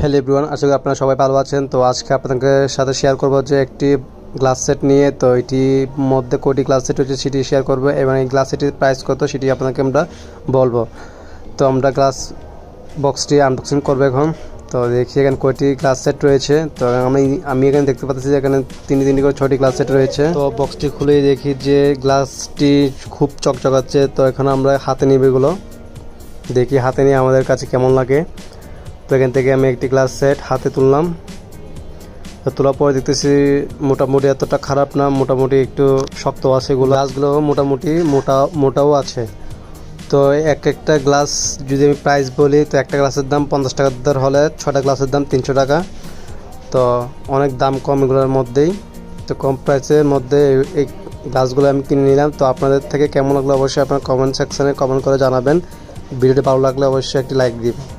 Hello everyone, আশা করি আপনারা সবাই ভালো আছেন। তো আজকে আপনাদের সাথে শেয়ার করব যে একটি গ্লাস সেট নিয়ে। তো এটির মধ্যে কোটি গ্লাস সেট হচ্ছে সেটি শেয়ার করব এবং এই গ্লাস সেটের প্রাইস কত সেটি আপনাকে আমরা বলবো। তো আমরা গ্লাস বক্সটি আনবক্সিং করবো এখন। তো দেখি এখানে কয়টি গ্লাস সেট রয়েছে। তো আমি এখানে দেখতে পাচ্ছি যে এখানে তিনটি করে 6টি গ্লাস সেট রয়েছে। তো বক্সটি খুলেই দেখি যে গ্লাসটি খুব চকচকাচ্ছে। তো এখন আমরা হাতে নিব এগুলো, দেখি হাতে নিয়ে আমাদের কাছে কেমন লাগে। তো এখান থেকে আমি একটি গ্লাস সেট হাতে তুললাম। তো তোলার পরে দেখতেছি মোটামুটি এতটা খারাপ না, মোটামুটি একটু শক্ত আছে। গ্লাসগুলো মোটামুটি মোটাও আছে। তো একটা গ্লাস যদি আমি প্রাইস বলি, তো একটা গ্লাসের দাম 50 টাকা দর হলে 6টা গ্লাসের দাম 300 টাকা। তো অনেক দাম কম এগুলোর মধ্যেই। তো কম প্রাইসের মধ্যে এই গ্লাসগুলো আমি কিনে নিলাম। তো আপনাদের থেকে কেমন লাগলো অবশ্যই আপনার কমেন্ট সেকশানে কমেন্ট করে জানাবেন। ভিডিওটি ভালো লাগলে অবশ্যই একটি লাইক দিবেন।